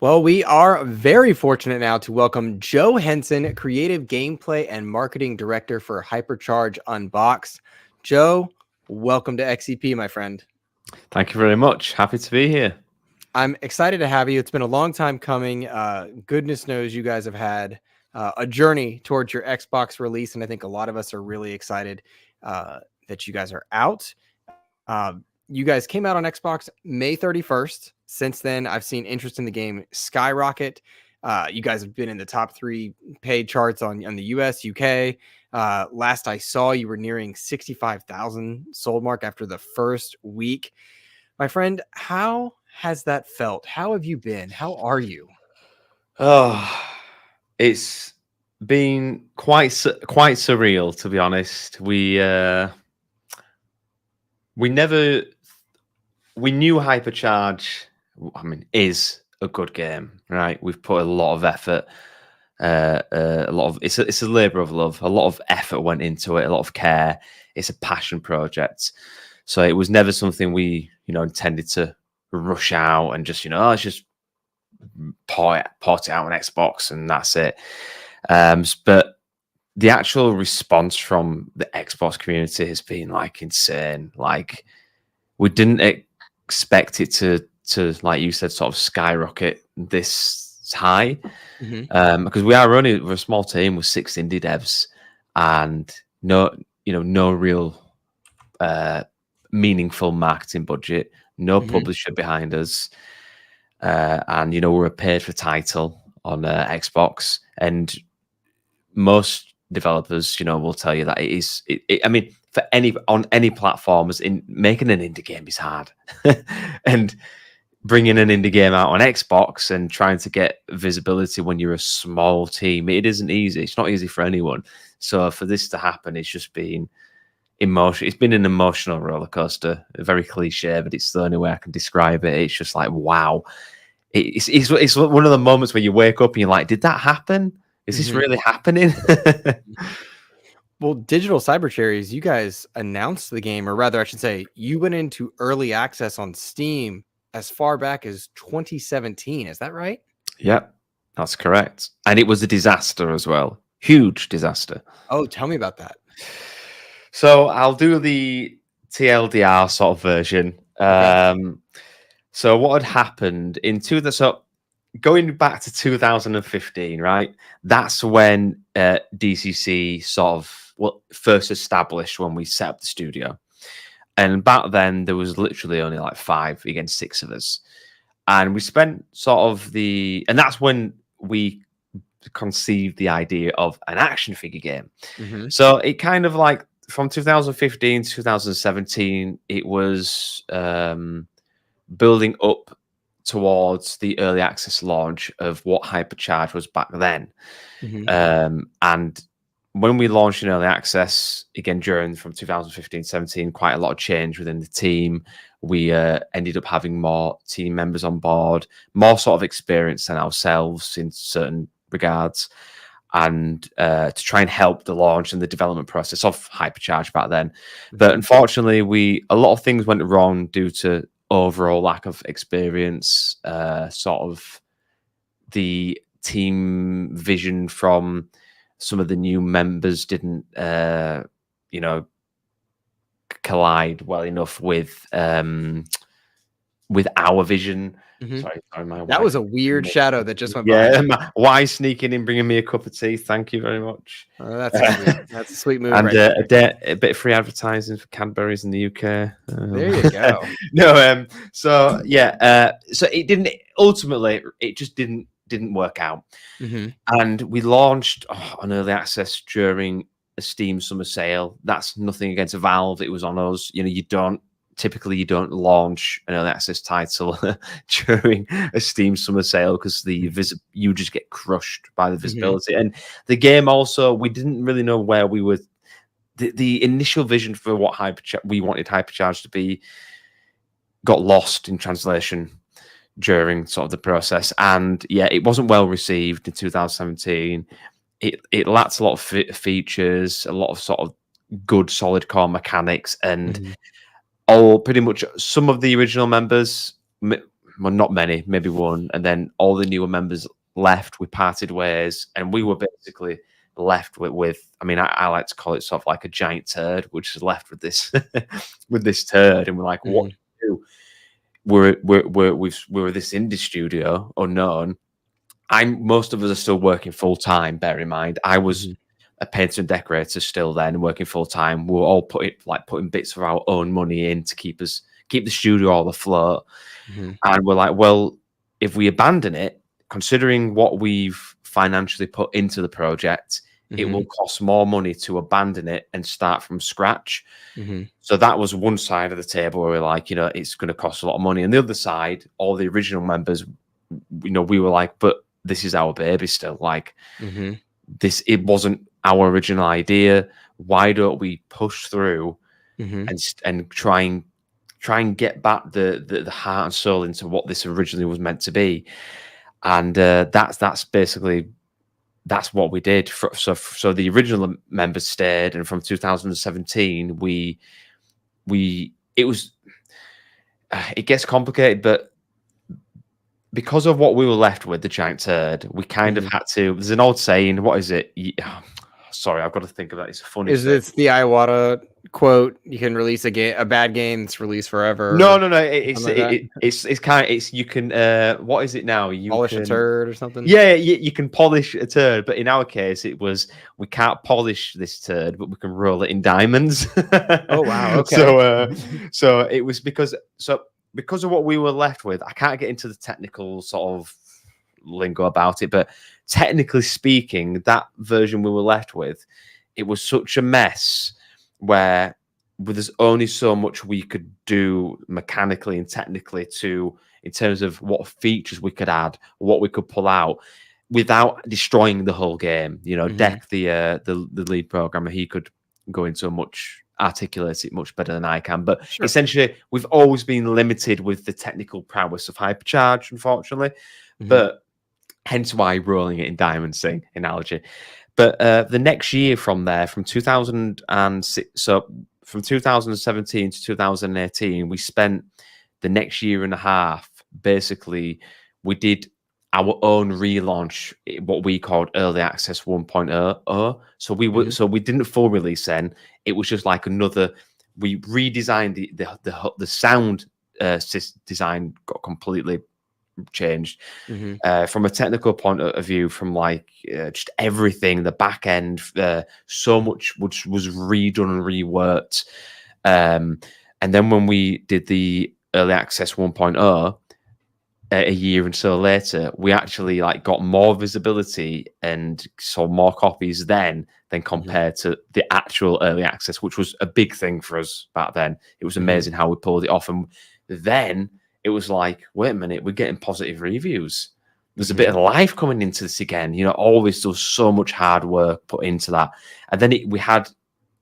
Well, we are very fortunate now to welcome Joe Hensen, Creative Gameplay and Marketing Director for Hypercharge Unboxed. Joe, welcome to XEP, my friend. Thank you very much. Happy to be here. I'm excited to have you. It's been a long time coming. Goodness knows you guys have had a journey towards your Xbox release, and I think a lot of us are really excited that you guys are out. You guys came out on Xbox May 31st. Since then, I've seen interest in the game skyrocket. You guys have been in the top 3 paid charts on the US, UK. Last I saw, you were nearing 65,000 sold mark after the first week. My friend, how has that felt? How have you been? How are you? Oh, it's been quite surreal, to be honest. We knew Hypercharge, is a good game, right? We've put a lot of effort, it's a labor of love. A lot of effort went into it, a lot of care. It's a passion project, so it was never something we intended to rush out and just let's just port it out on Xbox and that's it. But the actual response from the Xbox community has been like insane. Like, we didn't expect it to like you said, sort of skyrocket this high. Because we're a small team with 6 indie devs and no real meaningful marketing budget, no publisher behind us, and we're a paid for title on Xbox, and most developers will tell you that for any platforms, in making an indie game is hard. And bringing an indie game out on Xbox and trying to get visibility when you're a small team, it isn't easy. It's not easy for anyone. So for this to happen, it's just been emotional. It's been an emotional roller coaster. Very cliche, but it's the only way I can describe it. It's just like, wow. It's one of the moments where you wake up and you're like, did that happen? Is this really happening? Well, Digital Cyber Cherries, you guys announced the game, or rather, I should say, you went into early access on Steam as far back as 2017. Is that right? Yep, that's correct. And it was a disaster as well. Huge disaster. Oh, tell me about that. So I'll do the TLDR sort of version. Okay. So what had happened going back to 2015, right? That's when DCC sort of first established, when we set up the studio. And back then there was literally only like 5 against 6 of us. And we spent and that's when we conceived the idea of an action figure game. So it kind of like from 2015 to 2017, it was building up towards the early access launch of what Hypercharge was back then. And when we launched in early access, again, from 2015-17, quite a lot of change within the team. We ended up having more team members on board, more sort of experience than ourselves in certain regards, and to try and help the launch and the development process of Hypercharge back then. But unfortunately, a lot of things went wrong due to overall lack of experience, sort of the team vision from some of the new members didn't collide well enough with our vision. Sorry, that was a weird shadow that just went by. Yeah, my wife sneaking in, bringing me a cup of tea. Thank you very much. That's a sweet move. And right a bit of free advertising for Cadbury's in the UK. There you go. No, so it didn't. Ultimately, it just didn't work out. And we launched on early access during a Steam summer sale. That's nothing against Valve. It was on us. Typically you don't launch an early access title during a Steam summer sale because you just get crushed by the visibility. And the game also, we didn't really know where we were. The initial vision for what we wanted Hypercharge to be got lost in translation during sort of the process. And yeah, it wasn't well received in 2017. It lacked a lot of features, a lot of sort of good solid core mechanics, and pretty much some of the original members, well, not many, maybe one, and then all the newer members left. We parted ways, and we were basically left with I mean, I like to call it sort of like a giant turd, which is left with this with this turd, and we're like, what do we do? We're this indie studio, unknown. Most of us are still working full time. Bear in mind, I was a painter and decorator still then, working full time. We were all putting bits of our own money in to keep the studio all afloat. And we're like, well, if we abandon it, considering what we've financially put into the project, it will cost more money to abandon it and start from scratch. So that was one side of the table where we're like, you know, it's going to cost a lot of money. And the other side, all the original members, you know, we were like, but this is our baby still. Like, it wasn't our original idea. Why don't we push through and try and get back the heart and soul into what this originally was meant to be? And that's basically what we did. So the original members stayed, and from 2017 it gets complicated, but because of what we were left with, the giant turd, we kind of had to. There's an old saying. What is it? Sorry, I've got to think of that. It's a funny. It's the Iwata quote? You can release a bad game that's released forever. No. It's kind of you can. What is it now? You polish can, a turd or something. Yeah, you can polish a turd, but in our case, it was we can't polish this turd, but we can roll it in diamonds. Oh wow! Okay. So it was because of what we were left with. I can't get into the technical sort of lingo about it, but technically speaking, that version we were left with, it was such a mess where there's only so much we could do mechanically and technically in terms of what features we could add, what we could pull out without destroying the whole game. You know, Deck, the lead programmer, he could go into articulate it much better than I can. But essentially, we've always been limited with the technical prowess of Hypercharge, unfortunately. But hence why rolling it in diamonds thing analogy. But the next year from there, from 2006, so from 2017 to 2018, we spent the next year and a half. Basically, we did our own relaunch, what we called early access 1.0. So we didn't full release then. It was just like we redesigned the sound design, got completely changed from a technical point of view, from like just everything, the back end, so much which was redone and reworked. And then when we did the early access 1.0, a year and so later, we actually like got more visibility and sold more copies then than compared to the actual early access, which was a big thing for us back then. It was amazing how we pulled it off. And then it was like, wait a minute, we're getting positive reviews. There's a bit of life coming into this again. You know, always does so much hard work put into that. And then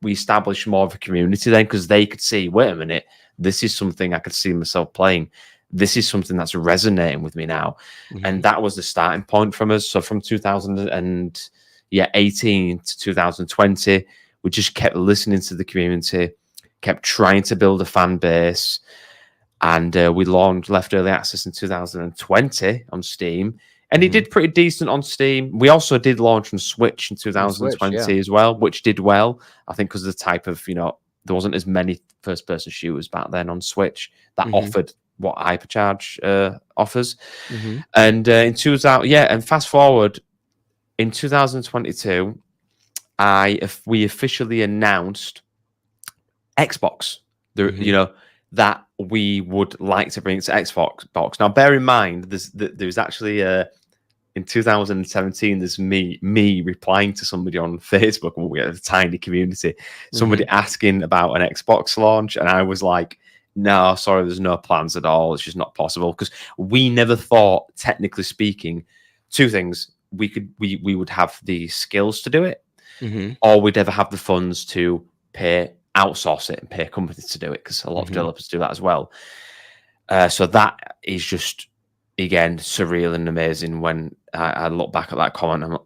we established more of a community then, because they could see, wait a minute, this is something I could see myself playing. This is something that's resonating with me now. And that was the starting point from us. So from 2018 to 2020, we just kept listening to the community, kept trying to build a fan base. And we left early access in 2020 on Steam. And it did pretty decent on Steam. We also did launch on Switch in 2020 as well, which did well. I think because of the type of, you know, there wasn't as many first-person shooters back then on Switch that offered what Hypercharge offers. And in 2000, and fast forward in 2022, we officially announced Xbox. You know, that we would like to bring it to Xbox. Now, bear in mind, there's actually in 2017, there's me replying to somebody on Facebook. We have a tiny community. Somebody asking about an Xbox launch, and I was like, no, sorry, there's no plans at all. It's just not possible, because we never thought, technically speaking, two things: we would have the skills to do it, or we'd ever have the funds to outsource it and pay companies to do it, because a lot of developers do that as well. So that is just, again, surreal and amazing when I look back at that comment.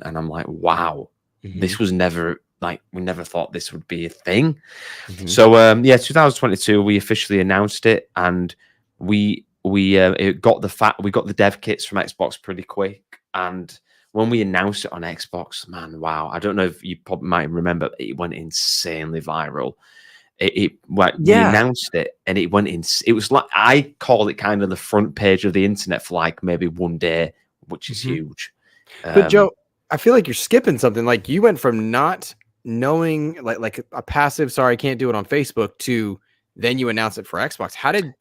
And I'm like, wow, this was never, like, we never thought this would be a thing. So 2022, we officially announced it, and we got the dev kits from Xbox pretty quick, and when we announced it on Xbox, man, wow! I don't know if you probably might remember, it went insanely viral. We Yeah. announced it and it went in. It was like, I call it kind of the front page of the internet for like maybe one day, which is Mhm. huge. But Joe, I feel like you're skipping something. Like you went from not knowing like a passive, sorry, I can't do it on Facebook to then you announce it for Xbox. How did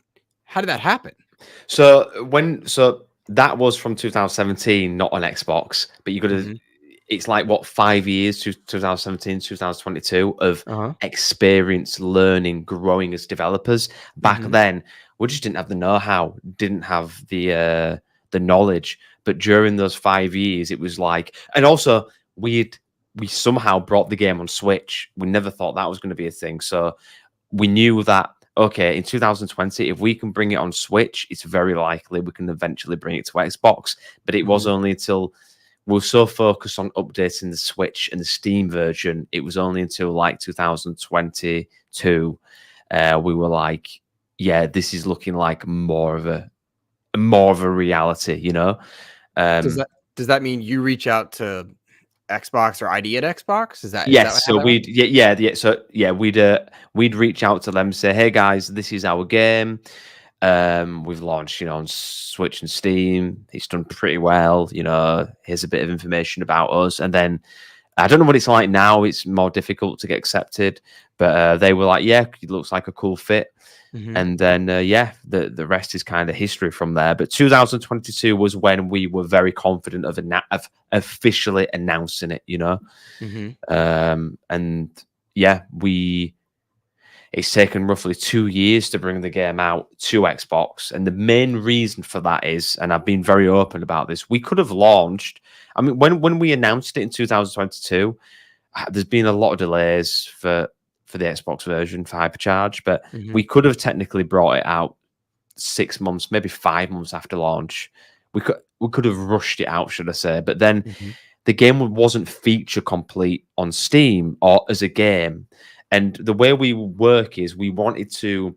that happen? So that was from 2017, not on Xbox, but you got to. Mhm. It's like what, 5 years to 2017, 2022 of Uh-huh. experience, learning, growing as developers. Back Mhm. then, we just didn't have the know-how, didn't have the knowledge. But during those 5 years, it was like, and also we somehow brought the game on Switch. We never thought that was going to be a thing. So we knew that, okay, in 2020, if we can bring it on Switch, it's very likely we can eventually bring it to Xbox. But it was Mhm. only until we were so focused on updating the Switch and the Steam version, it was only until like 2022 we were like, yeah, this is looking like more of a reality, you know. Does Um, that does that mean you reach out to Xbox or ID at Xbox? Is that Yes, how so that went? we'd reach out to them and say, "Hey guys, this is our game. We've launched, on Switch and Steam. It's done pretty well. Here's a bit of information about us." And then I don't know what it's like now. It's more difficult to get accepted, but they were like, "Yeah, it looks like a cool fit." Mhm. And then the rest is kind of history from there. But 2022 was when we were very confident of officially announcing it. Mhm. And yeah, it's taken roughly 2 years to bring the game out to Xbox. And the main reason for that is, and I've been very open about this, we could have launched. I mean, when we announced it in 2022, there's been a lot of delays for the Xbox version for Hypercharge, but we Mhm. could have technically brought it out 6 months, maybe 5 months after launch. We could have rushed it out, should I say? But then Mhm. the game wasn't feature complete on Steam or as a game. And the way we work is we wanted to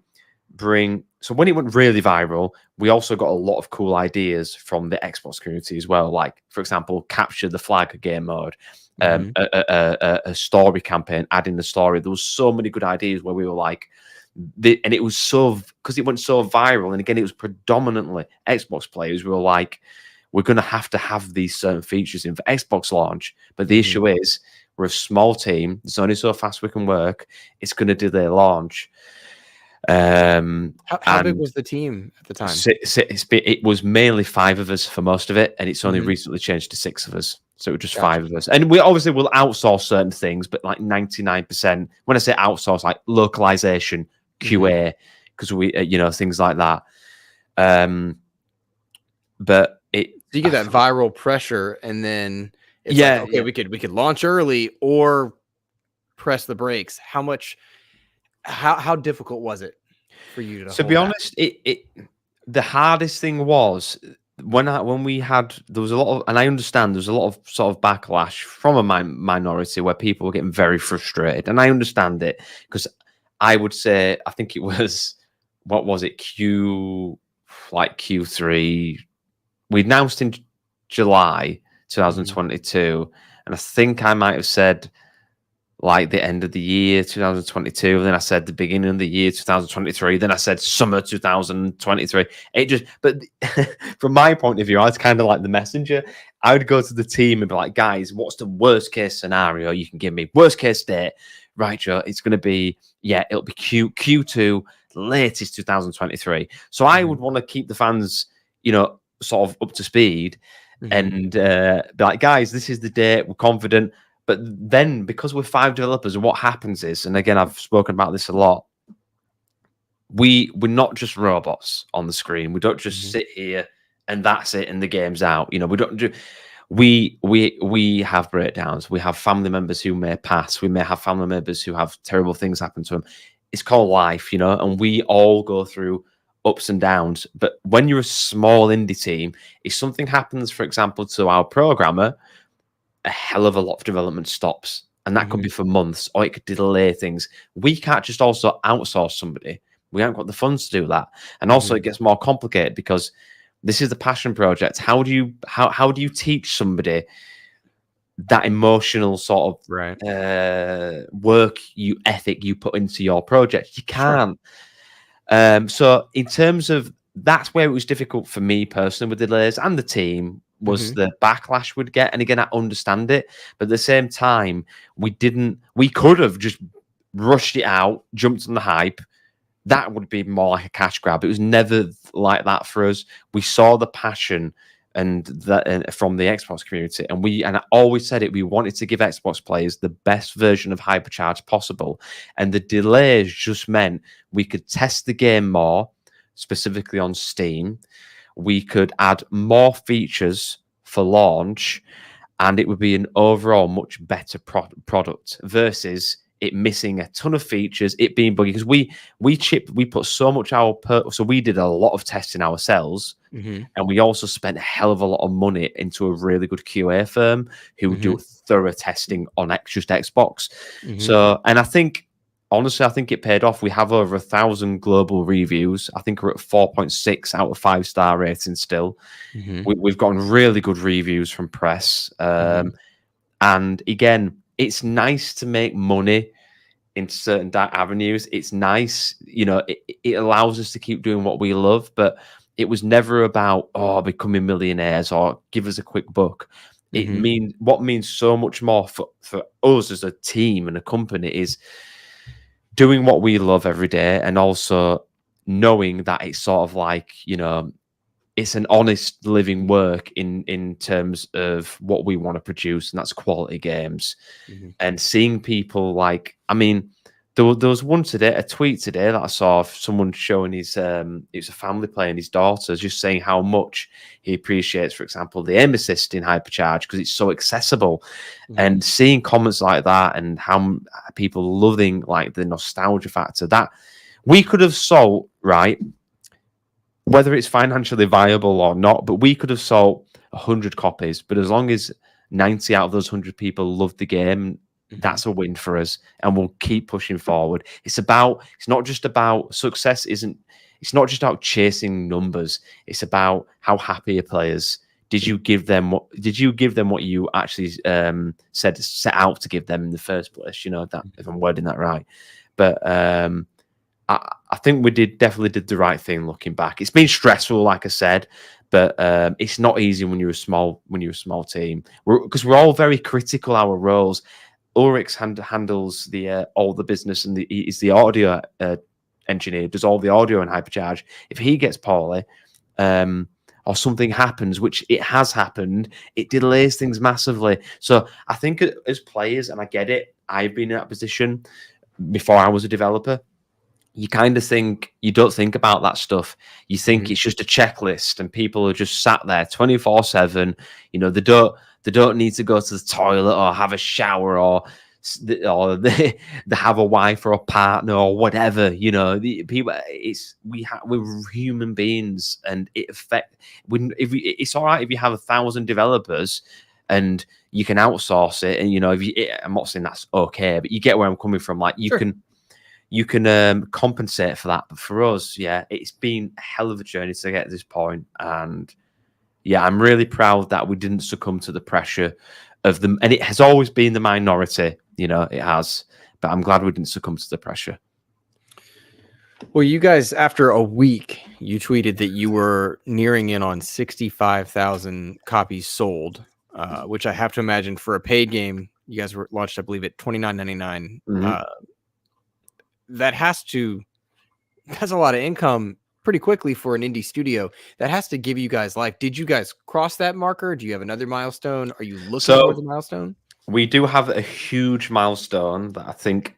bring. So when it went really viral, we also got a lot of cool ideas from the Xbox community as well. Like, for example, capture the flag game mode, Mhm. a story campaign, adding the story. There was so many good ideas where we were like, and it was so, because it went so viral. And again, it was predominantly Xbox players. We were like, we're going to have these certain features in for Xbox launch. But the Mhm. issue is, we're a small team. There's only so fast we can work. It's going to delay launch. How big And was the team at the time? it was mainly 5 of us for most of it, and it's only Mhm. recently changed to 6 of us. So it was just Gotcha. 5 of us. And we obviously will outsource certain things, but like 99%, when I say outsource, like localization, Mhm. QA, because things like that. Um, but So you get that viral pressure, and then it's like, yeah, okay, yeah. we could launch early or press the brakes. How difficult was it for you to To be hold that? honest, the hardest thing was when we had, there was a lot of, and I understand there's a lot of sort of backlash from a minority where people were getting very frustrated, and I understand it, because I would say, I think it was, what was it, Q3, we announced in July Mhm. 2022, and I think I might have said like the end of the year 2022, then I said the beginning of the year 2023, then I said summer 2023. It just, but from my point of view, I was kind of like the messenger. I would go to the team and be like, guys, what's the worst case scenario you can give me? Worst case date, right, Joe? It's going to be, yeah, it'll be Q2, latest 2023. So I would Mhm. want to keep the fans, sort of up to speed, Mhm. and be like, guys, this is the date, we're confident. But then, because we're 5 developers, and what happens is, and again, I've spoken about this a lot, we're not just robots on the screen. We don't just Mhm. sit here and that's it, and the game's out. We don't do. We have breakdowns. We have family members who may pass. We may have family members who have terrible things happen to them. It's called life, and we all go through ups and downs. But when you're a small indie team, if something happens, for example, to our programmer, a hell of a lot of development stops, and that could Mhm. be for months, or it could delay things. We can't just also outsource somebody. We haven't got the funds to do that. And also, Mhm. it gets more complicated because this is the passion project. How do you teach somebody that emotional sort Right. of work ethic you put into your project? You Sure. can't. So in terms of that's where it was difficult for me personally with the delays and the team was Mhm. the backlash we'd get. And again, I understand it, but at the same time, we could have just rushed it out, jumped on the hype. That would be more like a cash grab. It was never like that for us. We saw the passion and that from the Xbox community, and I always said it. We wanted to give Xbox players the best version of Hypercharge possible, and the delays just meant we could test the game more, specifically on Steam. We could add more features for launch, and it would be an overall much better product versus it missing a ton of features, it being buggy because we put so much so we did a lot of testing ourselves, Mhm. and we also spent a hell of a lot of money into a really good QA firm who would do Mhm. thorough testing on just Xbox. Mhm. So, and I think honestly, I think it paid off. We have over 1,000 global reviews. I think we're at 4.6 out of 5-star rating still. Mhm. We've gotten really good reviews from press. Mhm. And again, it's nice to make money in certain avenues. It's nice, it allows us to keep doing what we love, but it was never about, becoming millionaires or give us a quick buck. Mhm. What means so much more for us as a team and a company is doing what we love every day, and also knowing that it's sort of like, it's an honest living work in terms of what we want to produce, and that's quality games. Mhm. And seeing people like, I mean, there was one today, a tweet today that I saw of someone showing his it was a family playing his daughter, just saying how much he appreciates, for example, the aim assist in Hypercharge because it's so accessible. Mhm. And seeing comments like that and how people loving like the nostalgia factor that we could have sold, right? Whether it's financially viable or not, but we could have sold 100 copies. But as long as 90 out of those 100 people love the game, Mhm. that's a win for us, and we'll keep pushing forward. It's not just about success. It's not just about chasing numbers. It's about how happy are players. Did you give them what you actually set out to give them in the first place? That, if I'm wording that right. But I think we definitely did the right thing looking back. It's been stressful, like I said, but it's not easy when you're a small team. Because we're all very critical our roles. Ulrich's handles the all the business, and he's the audio engineer, does all the audio in Hypercharge. If he gets poorly, or something happens, which it has happened, it delays things massively. So I think as players, and I get it, I've been in that position before I was a developer. You kind of you don't think about that stuff. You think Mhm. it's just a checklist, and people are just sat there 24/7. They don't need to go to the toilet or have a shower or they have a wife or a partner or whatever. The people. We're human beings, and it affect. It's all right if you have 1,000 developers and you can outsource it, and I'm not saying that's okay, but you get where I'm coming from. Like Sure. you can compensate for that. But for us, yeah, it's been a hell of a journey to get to this point. And yeah, I'm really proud that we didn't succumb to the pressure of them. And it has always been the minority, it has. But I'm glad we didn't succumb to the pressure. Well, you guys, after a week, you tweeted that you were nearing in on 65,000 copies sold, which I have to imagine for a paid game, you guys were launched, I believe, at $29.99. Mhm. That that's a lot of income pretty quickly for an indie studio. That has to give you guys life. Did you guys cross that marker? Do you have another milestone? Are you looking towards a So milestone? we do have a huge milestone that I think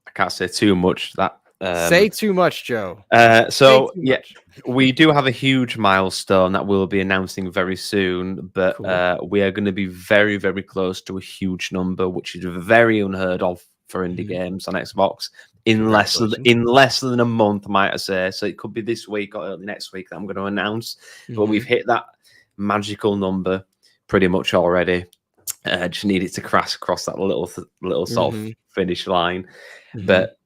I can't say too much. Say too much, Joe. Say So too yeah, much. we do have a huge milestone that we'll be announcing very soon, but Cool. we are going to be very, very close to a huge number, which is very unheard of for indie Mhm. games on Xbox Congratulations. in less than a month, might I say. So it could be this week or early next week that I'm going to announce, but we've Mhm. hit that magical number pretty much already. Just need it to cross that little sort of Mhm. finish line, Mhm. but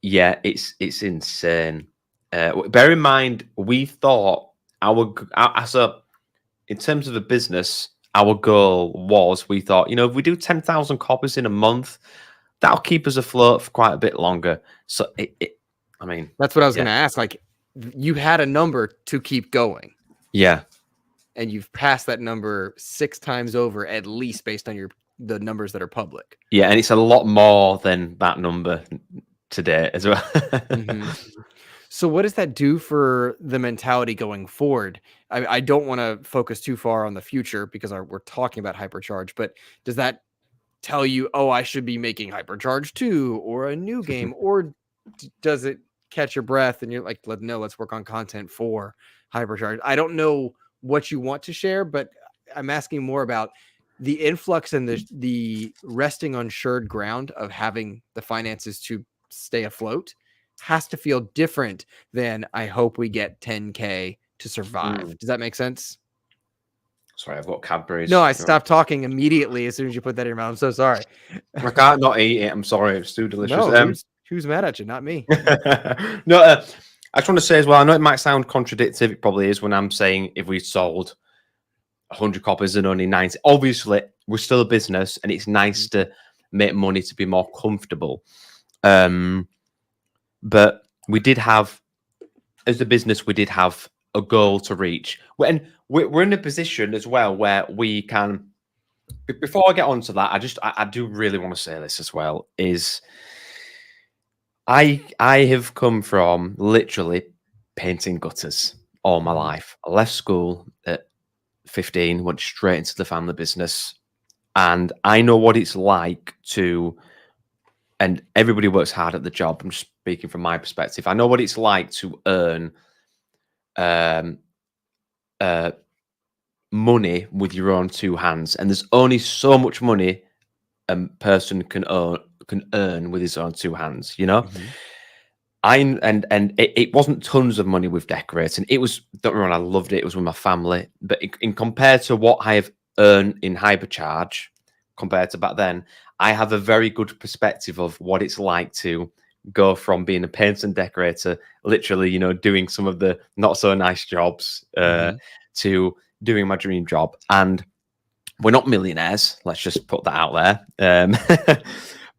Yeah, it's insane. Bear in mind, we thought so in terms of a business, our goal was, we thought, if we do 10,000 copies in a month, that'll keep us afloat for quite a bit longer. So I mean, That's what I was yeah, going to ask. Like, you had a number to keep going, yeah, and you've passed that number 6 times over, at least based on the numbers that are public. yeah, and it's a lot more than that number today as well. Mm-hmm. So what does that do for the mentality going forward? I don't want to focus too far on the future because we're talking about Hypercharge, but does that tell you, oh, I should be making Hypercharge 2 or a new game? Or does it catch your breath and you're like, no, let's work on content for Hypercharge? I don't know what you want to share, but I'm asking more about the influx and the resting on assured ground of having the finances to stay afloat has to feel different than I hope we get 10K to survive. Does that make sense? Sorry, I've got Cadbury's. No, I stopped talking immediately as soon as you put that in your mouth. I'm so sorry. I can't not eat it. I'm sorry. It's too delicious. No, who's mad at you? Not me. No, I just want to say as well, I know it might sound contradictory. It probably is when I'm saying if we sold 100 copies and only 90. Obviously, we're still a business and it's nice to make money to be more comfortable. But we did have, as a business, we did have a goal to reach. And we're in a position as well where we can, before I get on to that, I do really want to say this as well, is I have come from literally painting gutters all my life. I left school at 15, went straight into the family business, and I know what it's like to, and everybody works hard at the job. I'm just speaking from my perspective. I know what it's like to earn money with your own two hands, and there's only so much money a person can earn with his own two hands. It wasn't tons of money with decorating. It was, don't get me wrong, I loved it. It was with my family, but in compared to what I have earned in Hypercharge, compared to back then, I have a very good perspective of what it's like to go from being a painter and decorator, literally, doing some of the not so nice jobs, to doing my dream job. And we're not millionaires. Let's just put that out there.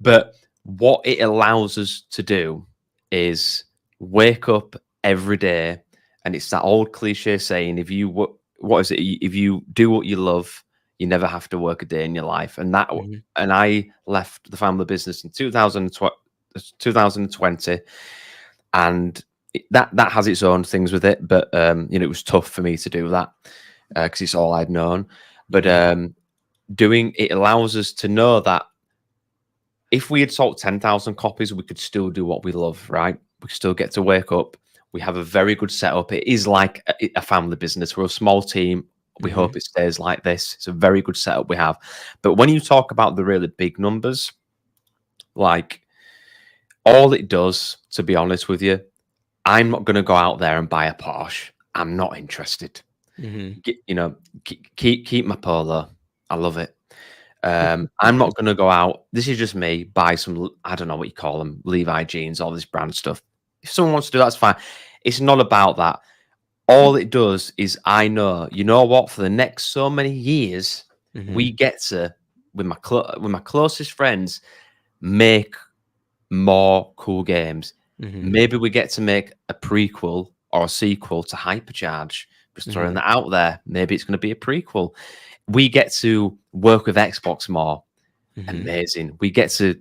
But what it allows us to do is wake up every day, and it's that old cliche saying, if you do what you love, you never have to work a day in your life. And that, and I left the family business in 2020, and that has its own things with it. But it was tough for me to do that because it's all I'd known. But doing it allows us to know that if we had sold 10,000 copies, we could still do what we love, right? We still get to wake up. We have a very good setup. It is like a family business. We're a small team. We hope it stays like this. It's a very good setup we have. But when you talk about the really big numbers, like, all it does, to be honest with you, I'm not going to go out there and buy a Porsche. I'm not interested. Keep my Polo. I love it. I'm not going to go out. This is just me. Buy some, I don't know what you call them, Levi jeans, all this brand stuff. If someone wants to do that, that's fine. It's not about that. All it does is, I know, what, for the next so many years, we get to, with my closest friends, make more cool games. Maybe we get to make a prequel or a sequel to Hypercharge. Just throwing that out there. Maybe it's going to be a prequel. We get to work with Xbox more. Amazing. We get to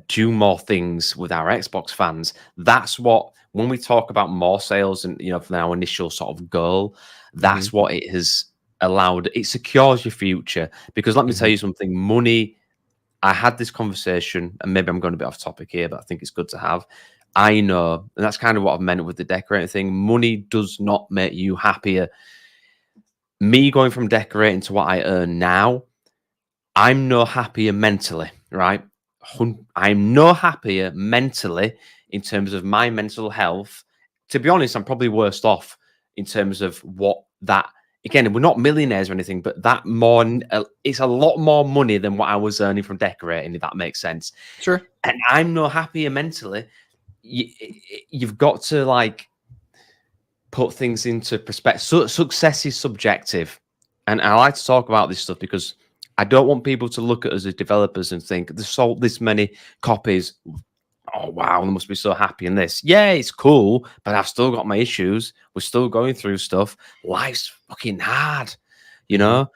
do more things with our Xbox fans. That's what, when we talk about more sales and, from our initial sort of goal, that's what it has allowed. It secures your future. Because let me tell you something, money, I had this conversation, and maybe I'm going a bit off topic here, but I think it's good to have. I know, and that's kind of what I've meant with the decorating thing. Money does not make you happier. Me going from decorating to what I earn now, I'm no happier mentally, right? I'm no happier mentally in terms of my mental health. To be honest, I'm probably worse off in terms of what that, again, we're not millionaires or anything, but that more, it's a lot more money than what I was earning from decorating, if that makes sense. Sure. And I'm no happier mentally you've got to like put things into perspective. So, success is subjective, and I like to talk about this stuff because I don't want people to look at us as developers and think they sold this many copies. Oh wow, they must be so happy in this. Yeah, it's cool, but I've still got my issues. We're still going through stuff. Life's fucking hard, you Mhm. know.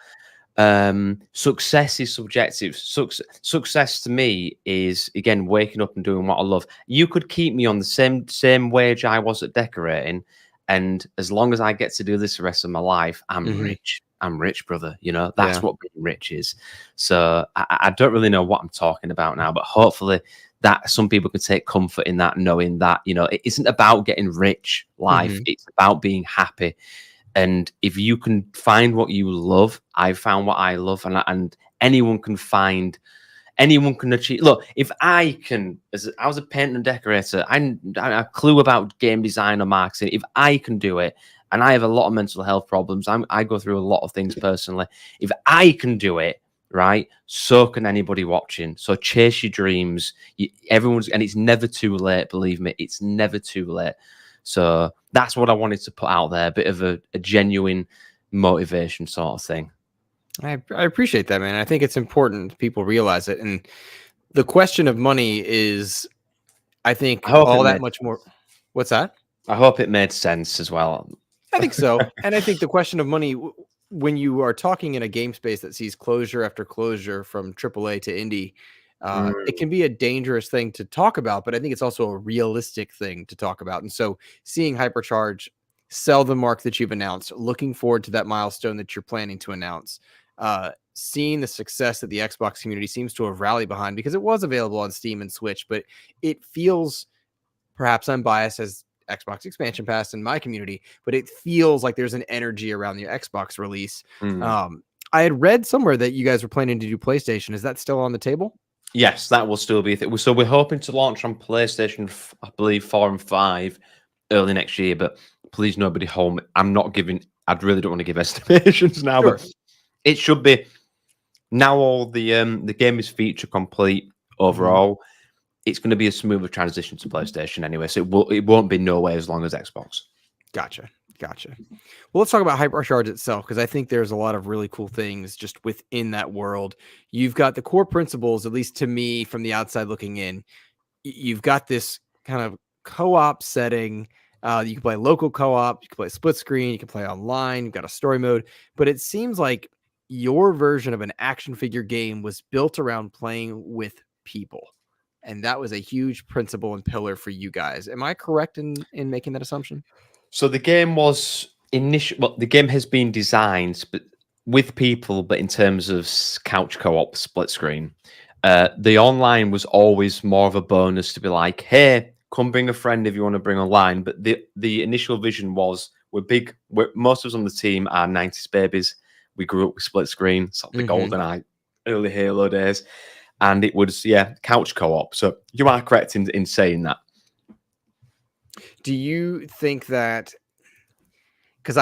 Success is subjective. Success to me is again waking up and doing what I love. You could keep me on the same wage I was at decorating, and as long as I get to do this the rest of my life, I'm Mhm. rich. I'm rich, brother. You know, that's Yeah. what being rich is. So I don't really know what I'm talking about now, but hopefully that some people can take comfort in that, knowing that, you know, it isn't about getting rich life. Mhm. It's about being happy. And if you can find what you love, I've found what I love, and anyone can find, anyone can achieve. Look, if I can, as I was a painter and decorator, I a clue about game design or marketing. If I can do it, and I have a lot of mental health problems, I go through a lot of things personally. If I can do it, right, so can anybody watching. So chase your dreams. Everyone's, and it's never too late. Believe me, it's never too late. So that's what I wanted to put out there, a bit of a genuine motivation sort of thing. I appreciate that, man. I think it's important people realize it. And the question of money is, I I think, hope it all that made much more. What's that? I hope it made sense as well. I think so. And I think the question of money, when you are talking in a game space that sees closure after closure from AAA to indie, it Mm, can be a dangerous thing to talk about, but I think it's also a realistic thing to talk about. And so seeing Hypercharge sell the mark that you've announced, looking forward to that milestone that you're planning to announce, seeing the success that the Xbox community seems to have rallied behind because it was available on Steam and Switch, but it feels, perhaps I'm biased as Xbox expansion pass in my community, but it feels like there's an energy around the Xbox release. mm. Um, I had read somewhere that you guys were planning to do PlayStation. Is that still on the table? Yes, that will still be a thing. So we're hoping to launch on PlayStation, I believe, 4 and 5 early next year. But please, nobody home. I'm not giving. I really don't want to give estimations now, but Sure. it should be now. All the game is feature complete Mhm. overall. It's going to be a smoother transition to PlayStation anyway. So it won't be no way as long as Xbox. Gotcha. Gotcha. Well, let's talk about Hypercharge itself because I think there's a lot of really cool things just within that world. You've got the core principles, at least to me from the outside looking in. You've got this kind of co-op setting. You can play local co-op, you can play split screen, you can play online, you've got a story mode, but it seems like your version of an action figure game was built around playing with people. And that was a huge principle and pillar for you guys. Am I correct in making that assumption? So the game was initial. Well, the game has been designed, but with people, but in terms of couch co-op split screen, the online was always more of a bonus to be like, hey, come bring a friend if you want to bring online. But the initial vision was most of us on the team are 90s babies. We grew up with split screen, sort of the Hmm. golden eye, early Halo days, and it was couch co-op. So you are correct in saying that. Do you think that, because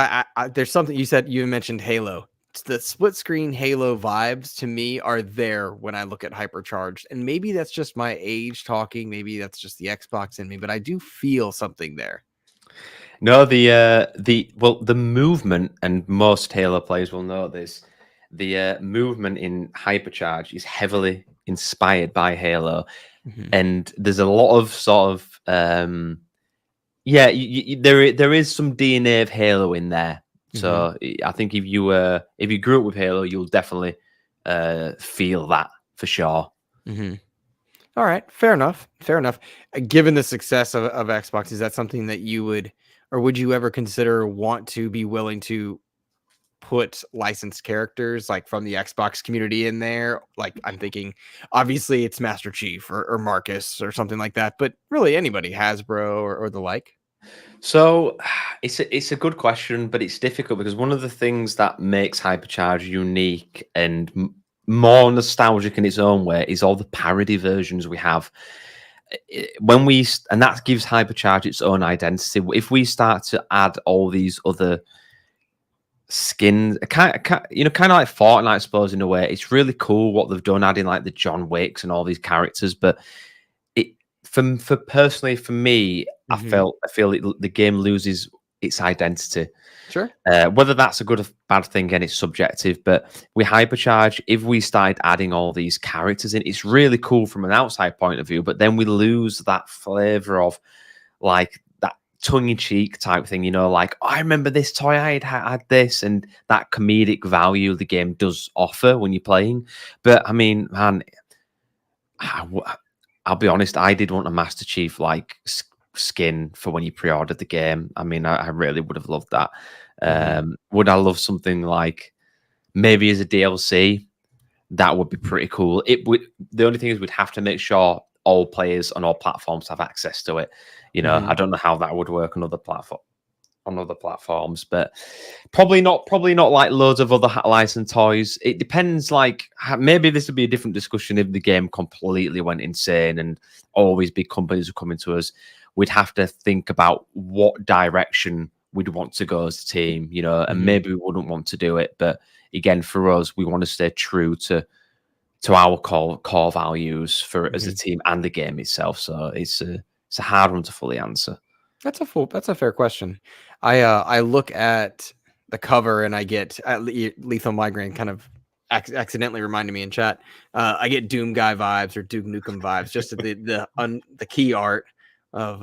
there's something you said, you mentioned Halo. The split screen Halo vibes to me are there when I look at Hypercharged, and maybe that's just my age talking. Maybe that's just the Xbox in me, but I do feel something there. No, the movement, and most Halo players will know this. The movement in Hypercharge is heavily inspired by Halo, Mhm. and there's a lot of sort of yeah, there is some DNA of Halo in there. Mhm. So I think if you grew up with Halo, you'll definitely feel that for sure. Mhm. All right, fair enough. Fair enough. Given the success of Xbox, is that something that you would, or would you ever consider want to be willing to put licensed characters like from the Xbox community in there? Like I'm thinking, obviously it's Master Chief or Marcus or something like that, but really anybody, Hasbro or the like. So it's a good question, but it's difficult because one of the things that makes Hypercharge unique and more nostalgic in its own way is all the parody versions we have. And that gives Hypercharge its own identity. If we start to add all these other skins, kind of like Fortnite, I suppose, in a way, it's really cool what they've done, adding like the John Wicks and all these characters, but it for personally, for me, I Mhm. feel the game loses its identity. Sure. Whether that's a good or bad thing, again, it's subjective. But with Hypercharge, if we started adding all these characters in, it's really cool from an outside point of view. But then we lose that flavor of like that tongue-in-cheek type thing, like, oh, I remember this toy, I had this, and that comedic value the game does offer when you're playing. But I mean, man, I'll be honest, I did want a Master Chief like skin for when you pre-ordered the game. I mean, I really would have loved that. Mhm. Would I love something like maybe as a DLC? That would be pretty cool. It would. The only thing is, we'd have to make sure all players on all platforms have access to it. I Mhm. don't know how that would work on other platforms, but probably not like loads of other licensed toys. It depends. Like maybe this would be a different discussion if the game completely went insane and all these big companies were coming to us. We'd have to think about what direction we'd want to go as a team, and Mhm. maybe we wouldn't want to do it. But again, for us, we want to stay true to our core values for as a Mhm. team and the game itself. So it's a hard one to fully answer. That's a fair question. I look at the cover and I get lethal migraine kind of accidentally reminded me in chat. I get Doom guy vibes or Duke Nukem vibes. Just at the key art of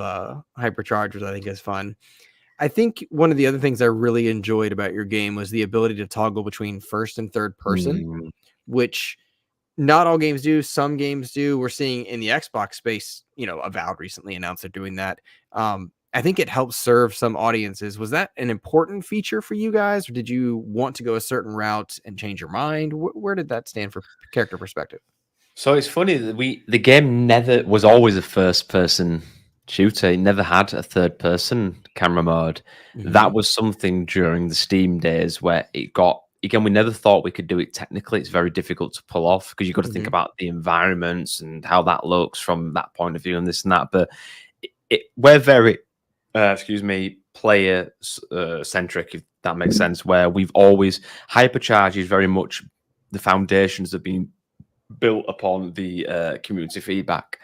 Hyperchargers, I think is fun. I think one of the other things I really enjoyed about your game was the ability to toggle between first and third person, Mm. which not all games do. Some games do. We're seeing in the Xbox space, Avowed recently announced they're doing that. I think it helps serve some audiences. Was that an important feature for you guys, or did you want to go a certain route and change your mind? Where did that stand for character perspective? So it's funny that the game never was always a first person shooter. It never had a third person camera mode. Hmm. That was something during the Steam days where it got again. We never thought we could do it technically. It's very difficult to pull off because you've got to think Hmm. about the environments and how that looks from that point of view and this and that. But we're very excuse me, player centric, if that makes sense, where we've always Hypercharge is very much the foundations have been built upon the community feedback.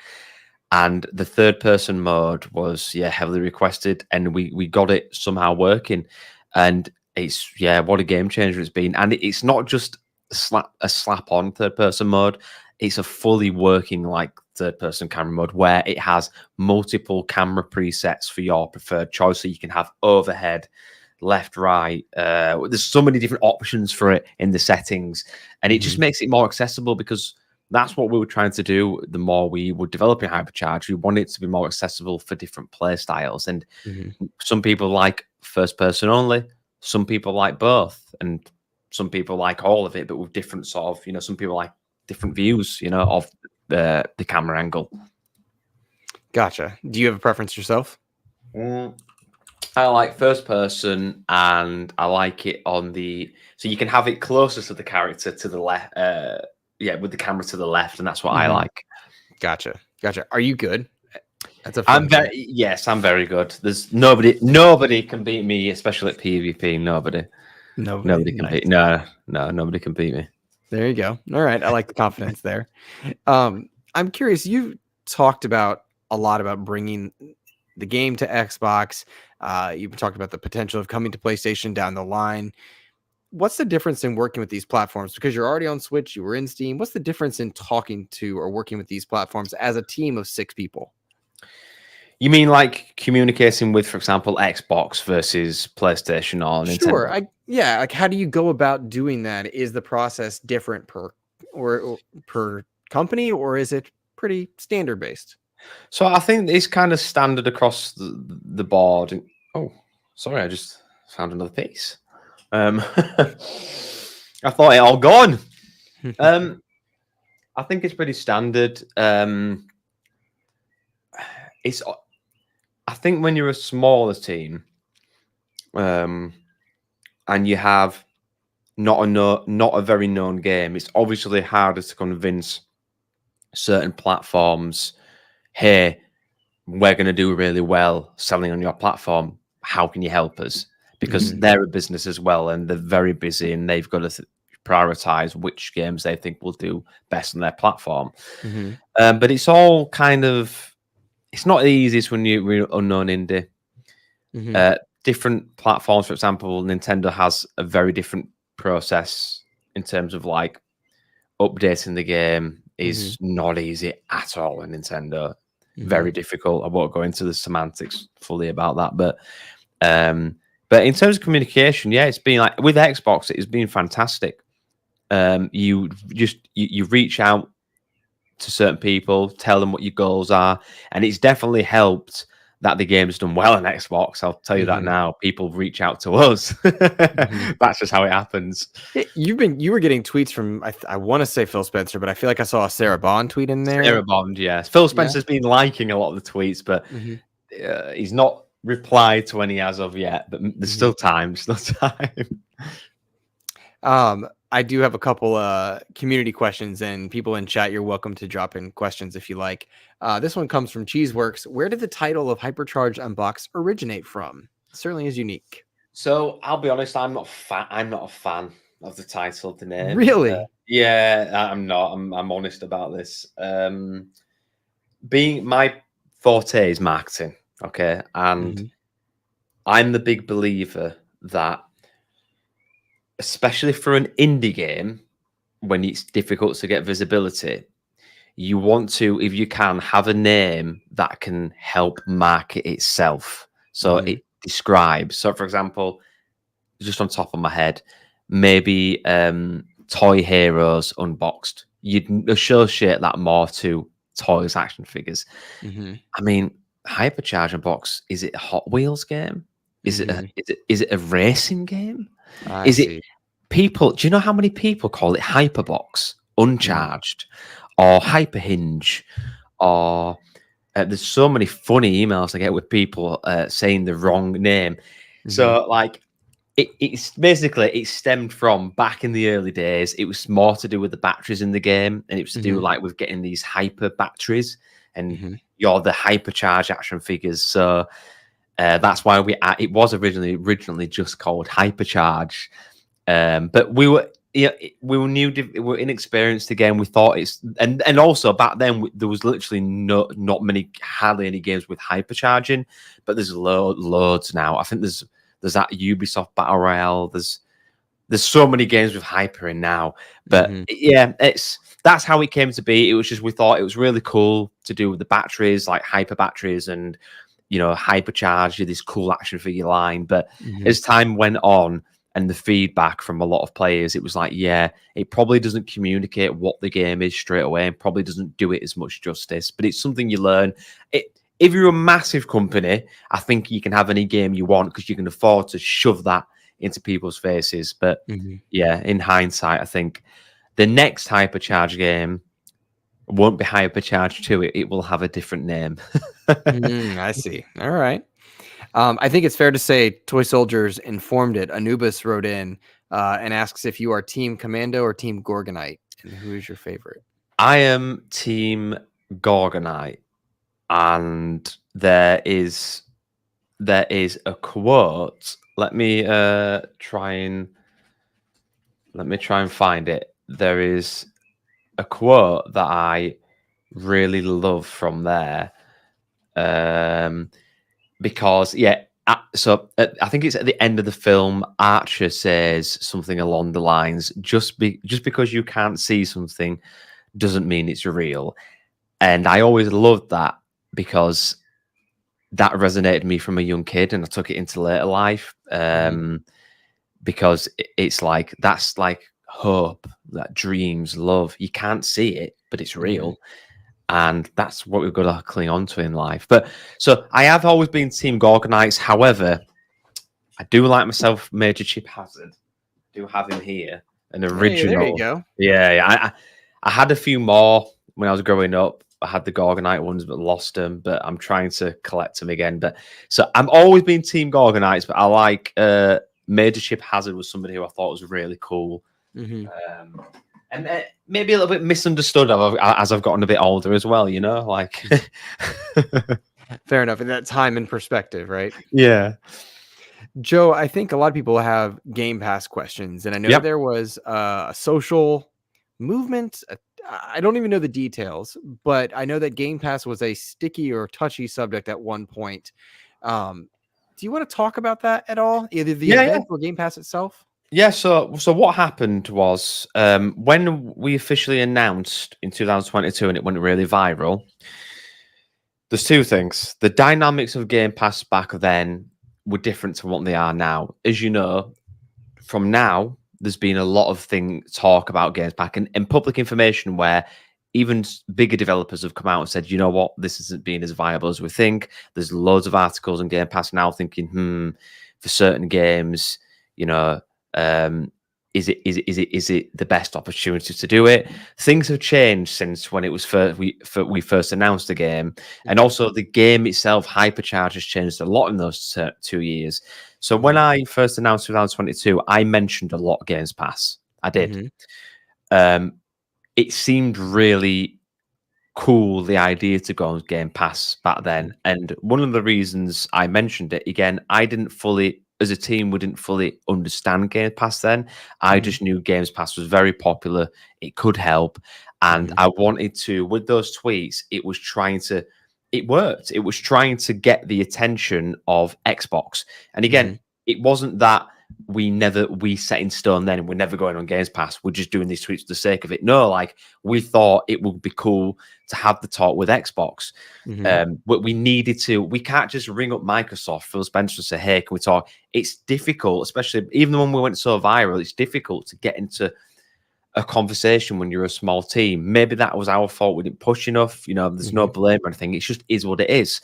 And the third person mode was heavily requested, and we got it somehow working. And it's what a game changer it's been. And it's not just a slap on third person mode; it's a fully working like third person camera mode where it has multiple camera presets for your preferred choice, so you can have overhead, left, right. There's so many different options for it in the settings, and it just Hmm. makes it more accessible because that's what we were trying to do. The more we were developing Hypercharge, we wanted it to be more accessible for different play styles. And Hmm. some people like first person only, some people like both, and some people like all of it, but with different sort of, some people like different views, of the camera angle. Gotcha. Do you have a preference yourself? Mm, I like first person, and I like it on so you can have it closer to the character to the left. With the camera to the left, and that's what I Hmm. like. Gotcha. Gotcha. Are you good? That's a I'm fun very fact. yes, I'm very good. There's nobody can beat me, especially at PvP. Nobody. Nobody can Nice. beat nobody can beat me. There you go. All right. I like the confidence there. I'm curious. You talked about a lot about bringing the game to Xbox. You talked about the potential of coming to PlayStation down the line. What's the difference in working with these platforms? Because you're already on Switch, you were in Steam. What's the difference in talking to or working with these platforms as a team of 6 people? You mean like communicating with, for example, Xbox versus PlayStation or Sure. Nintendo? Yeah. Like, how do you go about doing that? Is the process different or per company, or is it pretty standard based? So I think it's kind of standard across the board. Oh, sorry, I just found another piece. I thought it all gone. Um, I think it's pretty standard. It's I think when you're a smaller team, um, and you have not a very known game, it's obviously harder to convince certain platforms, hey, we're going to do really well selling on your platform. How can you help us? Because Mhm. they're a business as well, and they're very busy, and they've got to prioritize which games they think will do best on their platform. Mhm. But it's all kind of it's not the easiest when you're unknown indie. Mhm. Different platforms, for example, Nintendo has a very different process in terms of like updating the game is Mhm. not easy at all in Nintendo. Very Mhm. difficult. I won't go into the semantics fully about that, but in terms of communication, yeah, it's been like with Xbox, it's been fantastic. You reach out to certain people, tell them what your goals are, and it's definitely helped that the game's done well on Xbox. I'll tell you that Mhm. now. People reach out to us. Mhm. That's just how it happens. You were getting tweets from I want to say Phil Spencer, but I feel like I saw a Sarah Bond tweet in Sarah there. Bond, yes. Phil Yeah. Spencer's been liking a lot of the tweets, but Mhm. he's not replied to any as of yet. But there's Mhm. still time. Still time. I do have a couple community questions, and people in chat, you're welcome to drop in questions if you like. This one comes from Cheeseworks. Where did the title of Hypercharge Unboxed originate from? It certainly is unique. So I'll be honest, I'm not a fan of the title of the name. Really? Yeah, I'm not. I'm honest about this. Being my forte is marketing, okay, and Mhm. I'm the big believer that, especially for an indie game, when it's difficult to get visibility, you want to, if you can, have a name that can help market itself. So Mhm. it describes. So, for example, just on top of my head, maybe Toy Heroes Unboxed. You'd associate that more to toys action figures. Mhm. I mean, Hypercharge Unboxed, is it a Hot Wheels game? Mhm. Is it a racing game? I Is it see. people? Do you know how many people call it Hyperbox, Mhm. Uncharged, or Hyperhinge, or there's so many funny emails I get with people saying the wrong name. Mhm. So like it's basically it stemmed from back in the early days. It was more to do with the batteries in the game, and it was to do Mhm. like with getting these hyper batteries, and Mhm. you're the hypercharge action figures. So that's why it was originally just called Hypercharge, but we were. Yeah, we were we were inexperienced again. We thought it's and also back then there was literally not many hardly any games with hypercharging, but there's loads now. I think there's that Ubisoft Battle Royale. There's so many games with hyper in now. But Mhm. yeah, that's how it came to be. It was just we thought it was really cool to do with the batteries, like hyper batteries, and hypercharge this cool action figure line. But Mhm. as time went on and the feedback from a lot of players, it was like, yeah, it probably doesn't communicate what the game is straight away and probably doesn't do it as much justice. But it's something you learn. If you're a massive company, I think you can have any game you want because you can afford to shove that into people's faces. But Mhm. yeah, in hindsight, I think the next Hypercharge game won't be Hypercharge 2. It will have a different name. I see. All right. I think it's fair to say Toy Soldiers informed it. Anubis wrote in and asks if you are Team Commando or Team Gorgonite, and who is your favorite? I am Team Gorgonite, and there is a quote. Let me try and find it. There is a quote that I really love from there. Um, because yeah, I think it's at the end of the film. Archer says something along the lines, just because you can't see something doesn't mean it's real." And I always loved that because that resonated with me from a young kid, and I took it into later life. Mhm. Because it's like that's like hope, that dreams, love. You can't see it, but it's Mhm. real, and that's what we've got to cling on to in life. But so I have always been Team Gorgonites. However, I do like myself Major Chip Hazard. Do have him here, an Hey, there you original. go. Yeah. I had a few more when I was growing up. I had the Gorgonite ones, but lost them. But I'm trying to collect them again. But so I'm always been Team Gorgonites, but I like Major Chip Hazard was somebody who I thought was really cool. Mhm. Um, and maybe a little bit misunderstood as I've gotten a bit older as well. Like Fair enough. In that time and perspective, right? yeah, Joe, I think a lot of people have Game Pass questions, and I know yep. there was a social movement. I don't even know the details, but I know that Game Pass was a sticky or touchy subject at one point. Um, do you want to talk about that at all? Either the Yeah, yeah. event or Game Pass itself? Yeah, so what happened was when we officially announced in 2022 and it went really viral, there's two things. The dynamics of Game Pass back then were different to what they are now. As you know, from now, there's been a lot of talk about Games Pass and public information where even bigger developers have come out and said, you know what, this isn't being as viable as we think. There's loads of articles on Game Pass now thinking, for certain games, you know, is it the best opportunity to do it? Things have changed since when it was we first announced the game, and also the game itself, Hypercharge, has changed a lot in those 2 years. So when Mhm. I first announced 2022, I mentioned a lot Games Pass. I did. Mhm. It seemed really cool, the idea to go on Game Pass back then. And one of the reasons I mentioned it, again, I didn't fully, as a team, we didn't fully understand Game Pass then. I Mhm. just knew Games Pass was very popular. It could help. And Mhm. I wanted to, with those tweets, it worked. It was trying to get the attention of Xbox. And again, Mhm. it wasn't that we set in stone then and we're never going on Games Pass. We're just doing these tweets for the sake of it. No, like we thought it would be cool to have the talk with Xbox. Mhm. But we needed to, we can't just ring up Microsoft, Phil Spencer, and say, hey, can we talk? It's difficult, especially even when we went so viral, it's difficult to get into a conversation when you're a small team. Maybe that was our fault. We didn't push enough. You know, there's no Mhm. blame or anything. It just is what it is.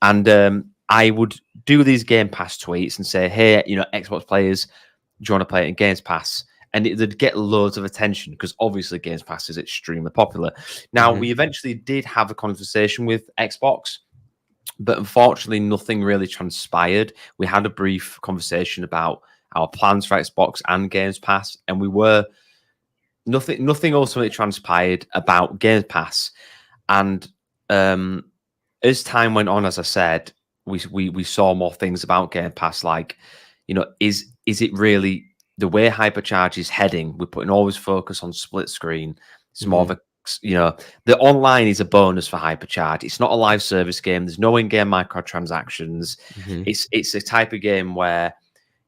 And I would do these Game Pass tweets and say, hey, you know, Xbox players, do you want to play it in Games Pass? And it'd get loads of attention because obviously Games Pass is extremely popular. Now, Mhm. we eventually did have a conversation with Xbox, but unfortunately, nothing really transpired. We had a brief conversation about our plans for Xbox and Games Pass, and we were nothing ultimately transpired about Games Pass. And as time went on, as I said, we saw more things about Game Pass, like, you know, is it really the way Hypercharge is heading? We're putting always focus on split screen. It's more of Mhm. a, you know, the online is a bonus for Hypercharge. It's not a live service game. There's no in-game microtransactions. Mhm. It's a type of game where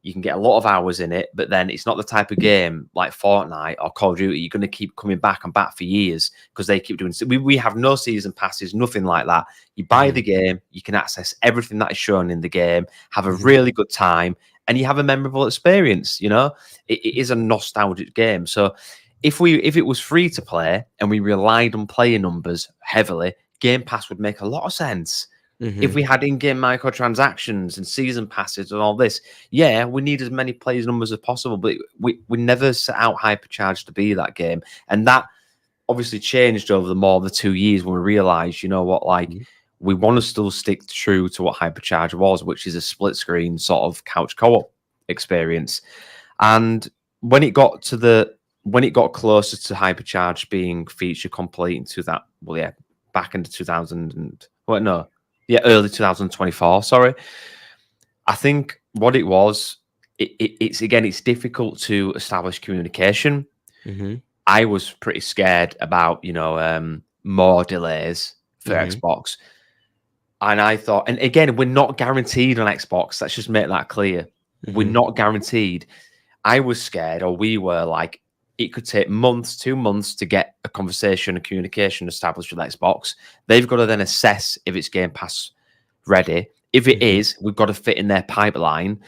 you can get a lot of hours in it, but then it's not the type of game like Fortnite or Call of Duty. You're going to keep coming back and back for years because they keep doing. We have no season passes, nothing like that. You buy the Mhm. game, you can access everything that is shown in the game, have a Mhm. really good time, and you have a memorable experience. You know, it is a nostalgic game. So if it was free to play and we relied on player numbers heavily, Game Pass would make a lot of sense. If Mhm. we had in-game microtransactions and season passes and all this, yeah, we need as many players numbers as possible. But we never set out Hypercharge to be that game, and that obviously changed over the more than 2 years when we realised, you know what, like Mhm. we want to still stick true to what Hypercharge was, which is a split screen sort of couch co-op experience. And when it got to when it got closer to Hypercharge being feature complete into that, well, yeah, back into 2000 and well, no, yeah, early 2024. Sorry, I think what it was, it's again, it's difficult to establish communication. Mhm. I was pretty scared about, you know, more delays for Mhm. Xbox. And I thought, and again, we're not guaranteed on Xbox. Let's just make that clear. We're Mhm. not guaranteed. I was scared, or we were like, it could take months, 2 months to get a conversation, a communication established with Xbox. They've got to then assess if it's Game Pass ready. If it Mhm. is, we've got to fit in their pipeline.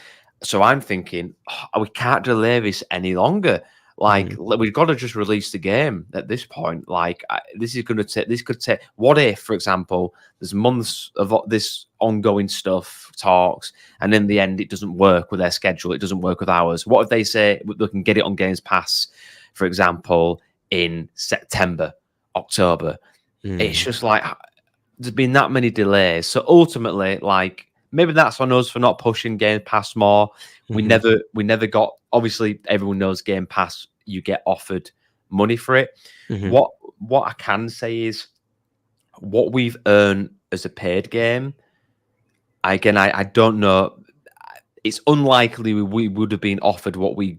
So I'm thinking, oh, we can't delay this any longer. Like Mhm. we've got to just release the game at this point. Like this is going to take. This could take. What if, for example, there's months of this ongoing stuff, talks, and in the end, it doesn't work with their schedule. It doesn't work with ours. What if they say they can get it on Games Pass, for example, in September, October? It's Mhm. just like there's been that many delays. So ultimately, like maybe that's on us for not pushing Game Pass more. Mhm. We never got. Obviously, everyone knows Game Pass. You get offered money for it. Mhm. What I can say is what we've earned as a paid game. I don't know. It's unlikely we would have been offered what we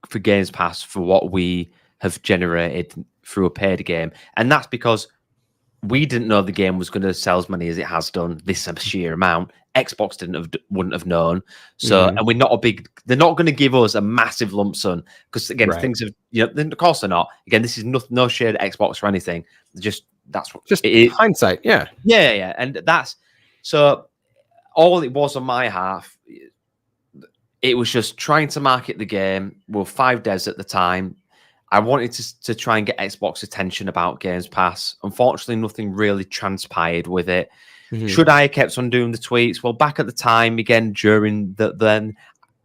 for Games Pass for what we have generated through a paid game, and that's because we didn't know the game was going to sell as many as it has done, this sheer amount. Xbox wouldn't have known. So, and we're not a big. They're not going to give us a massive lump sum because again, things have. Of course they're not. Again, this is no shade at Xbox or anything. That's what Just it is. hindsight. Yeah, and that's so. All it was on my half, it was just trying to market the game. We're 5 devs at the time. I wanted to try and get Xbox attention about Games Pass. Unfortunately, nothing really transpired with it. Should I have kept on doing the tweets? Well, back at the time, again, during then,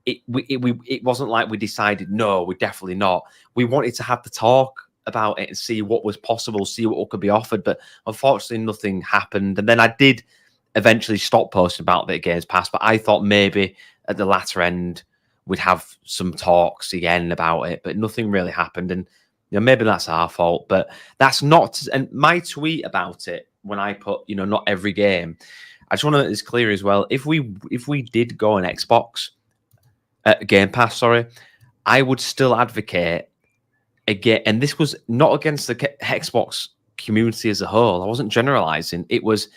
it wasn't like we decided, no, we're definitely not. We wanted to have the talk about it and see what was possible, see what could be offered. But unfortunately, nothing happened. And then I did eventually stop posting about the Games Pass, but I thought maybe at the latter end, we'd have some talks again about it, but nothing really happened. And maybe that's our fault, but that's not. And my tweet about it when I put, not every game, I just want to make this clear as well. If we did go on Xbox Game Pass, I would still advocate again. And this was not against the Xbox community as a whole. I wasn't generalizing. It was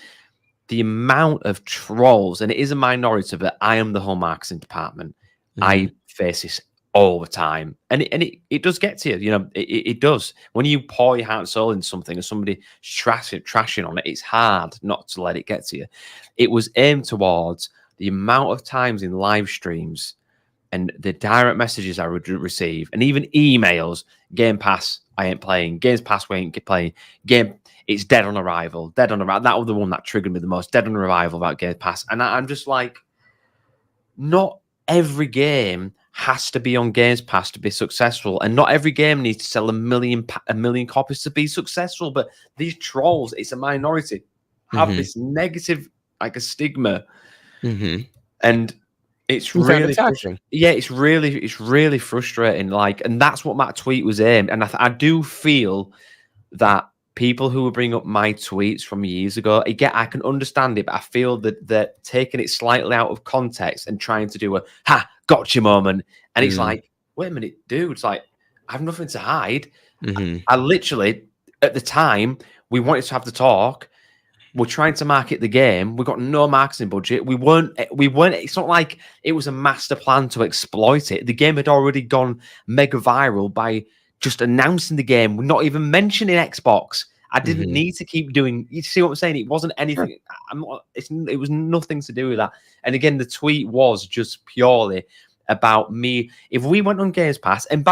the amount of trolls, and it is a minority, but I am the whole marketing department. I face this all the time, and it does get to you. It does. When you pour your heart and soul into something, and somebody trashing on it, it's hard not to let it get to you. It was aimed towards the amount of times in live streams and the direct messages I would receive, and even emails. Game Pass, I ain't playing. Games Pass, we ain't playing. It's dead on arrival. Dead on arrival. That was the one that triggered me the most. Dead on arrival about Game Pass, and I'm just like, not every game has to be on Games Pass to be successful, and not every game needs to sell a million copies to be successful. But these trolls, it's a minority, have this negative, like a stigma, and it's really attaching. Yeah, it's really frustrating. Like, and that's what my tweet was aimed. And I do feel that people who will bring up my tweets from years ago, again, I can understand it, but I feel that they're taking it slightly out of context and trying to do a gotcha moment. And it's like, wait a minute, dude. It's like, I have nothing to hide. I literally, at the time, we wanted to have the talk. We're trying to market the game. We got no marketing budget. We weren't. It's not like it was a master plan to exploit it. The game had already gone mega viral by just announcing the game. We're not even mentioning Xbox. I didn't need to keep doing. You see what I'm saying? It wasn't anything. It was nothing to do with that. And again, the tweet was just purely about me. If we went on Games Pass, and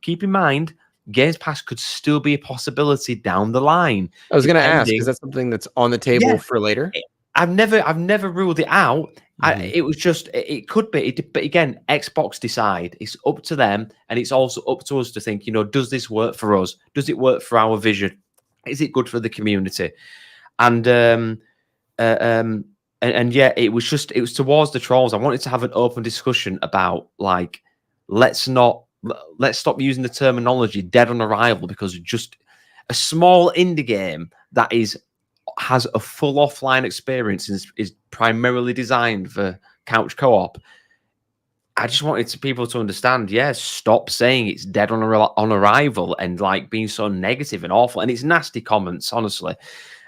keep in mind, Games Pass could still be a possibility down the line. I was going to ask, is that something that's on the table for later? I've never ruled it out. It was just, it could be. But again, Xbox decide. It's up to them, and it's also up to us to think. Does this work for us? Does it work for our vision? Is it good for the community? And yeah, it was towards the trolls. I wanted to have an open discussion about, like, let's stop using the terminology dead on arrival, because just a small indie game that has a full offline experience is primarily designed for couch co-op. I just wanted people to understand, stop saying it's dead on arrival and like being so negative and awful. And it's nasty comments, honestly,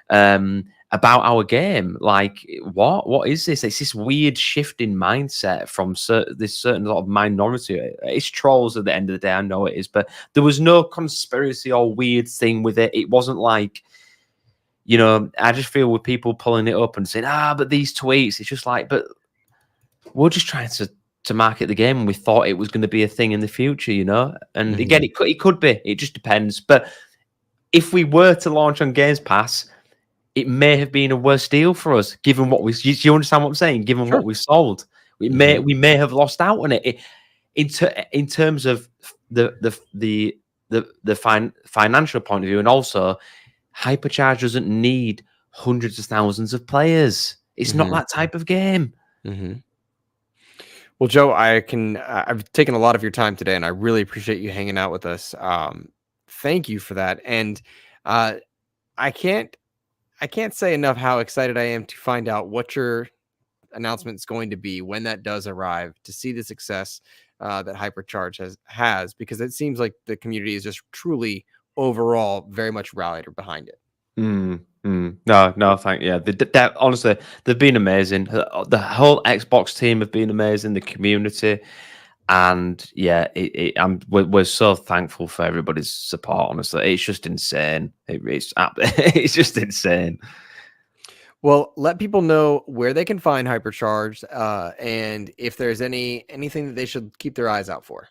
about our game. Like, what is this? It's this weird shift in mindset from this certain sort of minority. It's trolls at the end of the day. I know it is, but there was no conspiracy or weird thing with it. It wasn't like, I just feel with people pulling it up and saying, but these tweets, it's just like, but we're just trying to market the game, and we thought it was going to be a thing in the future, And again, it could be. It just depends. But if we were to launch on Games Pass, it may have been a worse deal for us, given what we. Do you understand what I'm saying? Given what we've sold, we may have lost out on it. In terms of the financial point of view, and also Hypercharge doesn't need hundreds of thousands of players. It's not that type of game. Well, Joe, I've taken a lot of your time today, and I really appreciate you hanging out with us. Thank you for that. And I can't say enough how excited I am to find out what your announcement is going to be when that does arrive, to see the success that Hypercharge has, because it seems like the community is just truly overall very much rallied behind it. No, thank yeah. Honestly, they've been amazing. The whole Xbox team have been amazing. The community, and yeah, we're so thankful for everybody's support. Honestly, it's just insane. It's just insane. Well, let people know where they can find Hypercharged, and if there's anything that they should keep their eyes out for.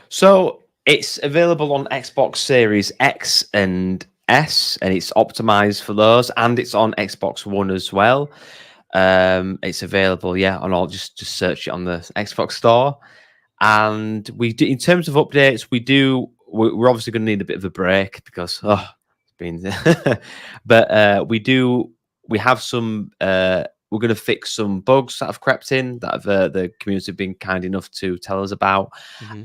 So it's available on Xbox Series X and S, and it's optimized for those, and it's on Xbox One as well. It's available, yeah, on all. Just search it on the Xbox Store. And we do, in terms of updates, we're obviously going to need a bit of a break because it's been, but we have some. We're going to fix some bugs that have crept in that have the community have been kind enough to tell us about.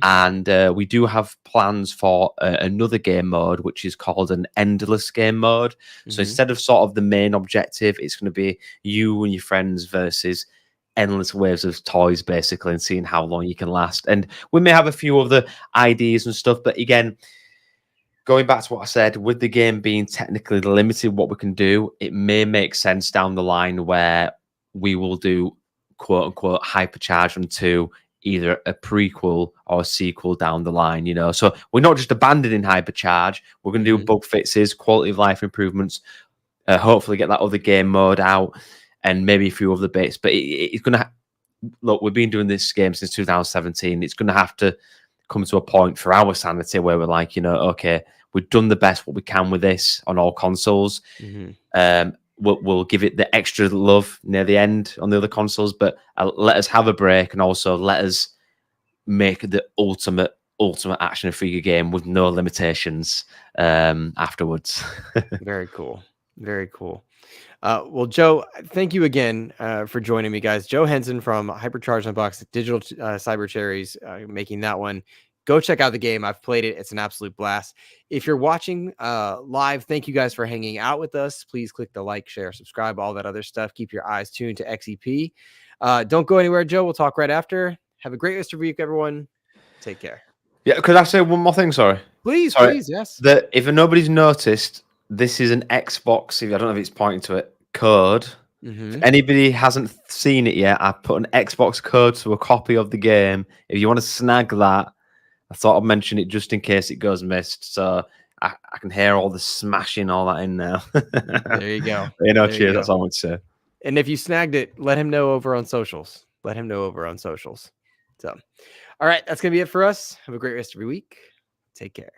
And we do have plans for another game mode, which is called an endless game mode. So instead of sort of the main objective, it's going to be you and your friends versus endless waves of toys, basically, and seeing how long you can last. And we may have a few other ideas and stuff, but again, going back to what I said, with the game being technically limited what we can do, it may make sense down the line where we will do quote unquote Hypercharge unto either a prequel or a sequel down the line, you know. So we're not just abandoning Hypercharge, we're going to do bug fixes, quality of life improvements, hopefully get that other game mode out, and maybe a few other bits. But it's going to look, we've been doing this game since 2017. It's going to have to come to a point for our sanity where we're like, you know, okay, we've done the best what we can with this on all consoles. We'll give it the extra love near the end on the other consoles, but let us have a break and also let us make the ultimate action figure game with no limitations afterwards. Very cool. Very cool. Well, Joe, thank you again for joining me, guys. Joe Hensen from Hypercharge Unboxed, Digital Cyber Cherries, making that one. Go check out the game. I've played it. It's an absolute blast. If you're watching live, thank you guys for hanging out with us. Please click the like, share, subscribe, all that other stuff. Keep your eyes tuned to XEP. Don't go anywhere, Joe. We'll talk right after. Have a great rest of the week, everyone. Take care. Yeah, could I say one more thing? Sorry. Please, yes. That if nobody's noticed, this is an Xbox. I don't know if it's pointing to it. Code. If anybody hasn't seen it yet, I put an Xbox code to a copy of the game. If you want to snag that, I thought I'd mention it just in case it goes missed. So I can hear all the smashing, all that in now. There you go. You know, cheers. That's all I would say. And if you snagged it, let him know over on socials. So, all right, that's going to be it for us. Have a great rest of your week. Take care.